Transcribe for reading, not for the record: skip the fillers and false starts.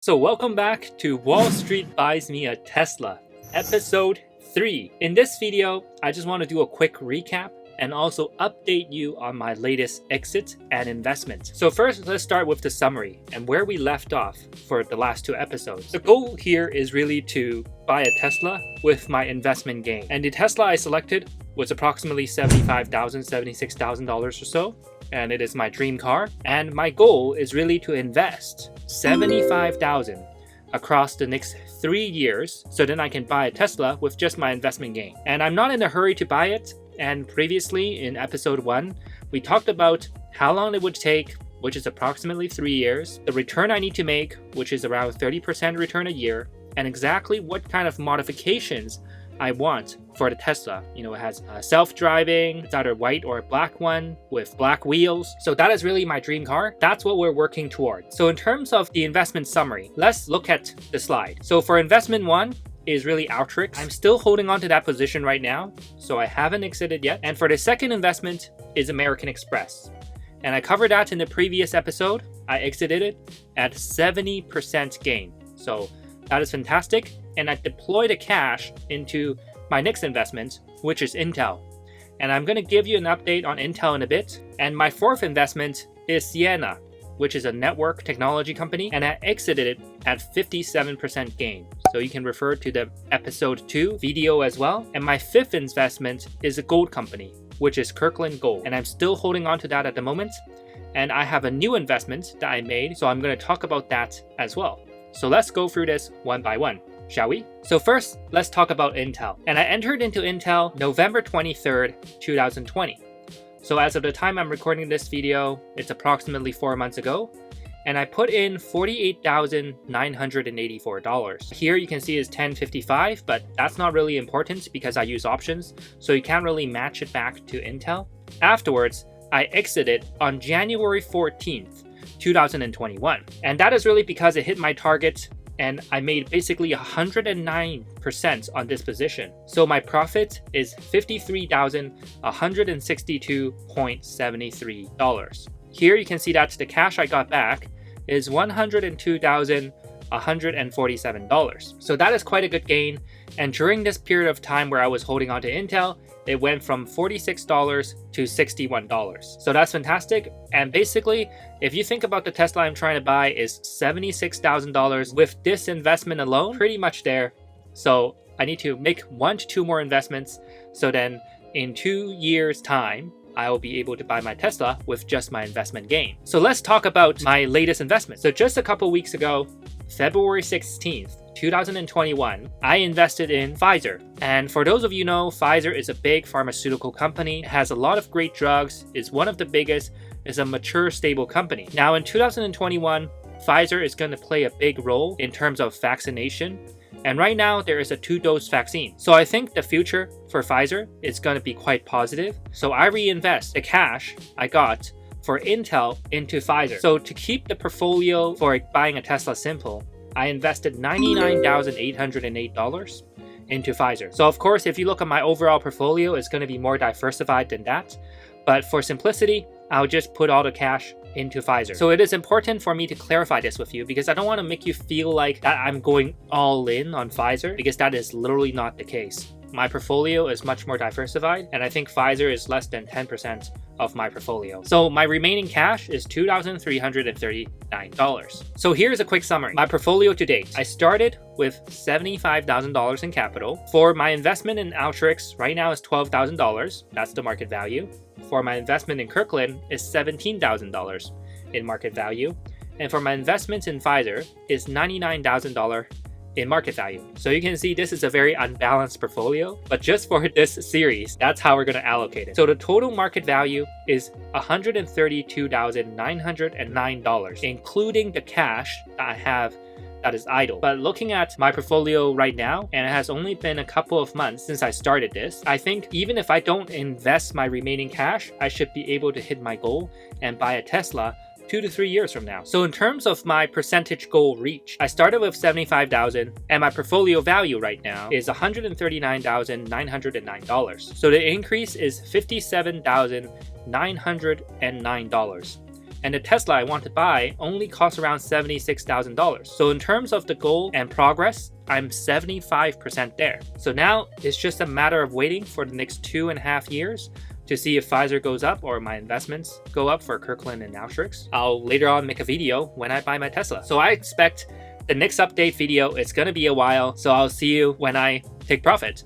So welcome back to Wall Street Buys Me a Tesla, episode 3. In this video, I just want to do a quick recap and also update you on my latest exit and investment. So first, let's start with the summary and where we left off for the last 2 episodes. The goal here is really to buy a Tesla with my investment gain. And the Tesla I selected was approximately $75,000, $76,000 or so. And it is my dream car. And my goal is really to invest $75,000 across the next 3 years, so then I can buy a Tesla with just my investment gain. And I'm not in a hurry to buy it. And previously in episode 1, we talked about how long it would take, which is approximately 3 years, the return I need to make, which is around 30% return a year, and exactly what kind of modifications I want for the Tesla. You know, it has self-driving, it's either white or a black one with black wheels. So that is really my dream car. That's what we're working towards. So in terms of the investment summary, let's look at the slide. So for investment 1 is really Alteryx. I'm still holding on to that position right now, so I haven't exited yet. And for the second investment is American Express. And I covered that in the previous episode. I exited it at 70% gain. So that is fantastic. And I deploy the cash into my next investment, which is Intel. And I'm going to give you an update on Intel in a bit. And my fourth investment is Ciena, which is a network technology company, and I exited it at 57% gain. So you can refer to the episode 2 video as well. And my fifth investment is a gold company, which is Kirkland Gold. And I'm still holding on to that at the moment. And I have a new investment that I made, so I'm going to talk about that as well. So let's go through this one by one, shall we? So first, let's talk about Intel. And I entered into Intel November 23rd, 2020. So as of the time I'm recording this video, it's approximately 4 months ago. And I put in $48,984. Here you can see is $10.55, but that's not really important because I use options, so you can't really match it back to Intel. Afterwards, I exited on January 14th, 2021. And that is really because it hit my target and I made basically 109% on this position. So my profit is $53,162.73. Here you can see that the cash I got back is $102,147. So that is quite a good gain. And during this period of time where I was holding on to Intel, it went from $46 to $61. So that's fantastic. And basically, if you think about the Tesla I'm trying to buy is $76,000 with this investment alone, pretty much there. So I need to make 1 to 2 more investments. So then in 2 years' time, I will be able to buy my Tesla with just my investment gain. So let's talk about my latest investment. So just a couple weeks ago, February 16th, 2021, I invested in Pfizer. And for those of you who know, Pfizer is a big pharmaceutical company. It has a lot of great drugs, is one of the biggest, is a mature, stable company. Now in 2021, Pfizer is going to play a big role in terms of vaccination. And right now, there is a 2-dose vaccine. So I think the future for Pfizer is going to be quite positive. So I reinvest the cash I got for Intel into Pfizer. So to keep the portfolio for buying a Tesla simple, I invested $99,808 into Pfizer. So of course, if you look at my overall portfolio, it's going to be more diversified than that. But for simplicity, I'll just put all the cash into Pfizer. So it is important for me to clarify this with you because I don't want to make you feel like that I'm going all in on Pfizer, because that is literally not the case. My portfolio is much more diversified, and I think Pfizer is less than 10% of my portfolio. So my remaining cash is $2,339. So here's a quick summary. My portfolio to date. I started with $75,000 in capital. For my investment in Alteryx, right now is $12,000. That's the market value. For my investment in Kirkland is $17,000 in market value. And for my investment in Pfizer is $99,000 in market value. So you can see this is a very unbalanced portfolio, but just for this series, that's how we're going to allocate it. So the total market value is $132,909, including the cash that I have that is idle. But looking at my portfolio right now, and it has only been a couple of months since I started this, I think even if I don't invest my remaining cash, I should be able to hit my goal and buy a Tesla 2 to 3 years from now. So in terms of my percentage goal reach, I started with 75,000 and my portfolio value right now is $139,909. So the increase is $57,909. and the Tesla I want to buy only costs around $76,000. So in terms of the goal and progress, I'm 75% there. So now it's just a matter of waiting for the next 2.5 years to see if Pfizer goes up or my investments go up for Kirkland and Alstrix. I'll later on make a video when I buy my Tesla. So I expect the next update video is gonna be a while, so I'll see you when I take profit.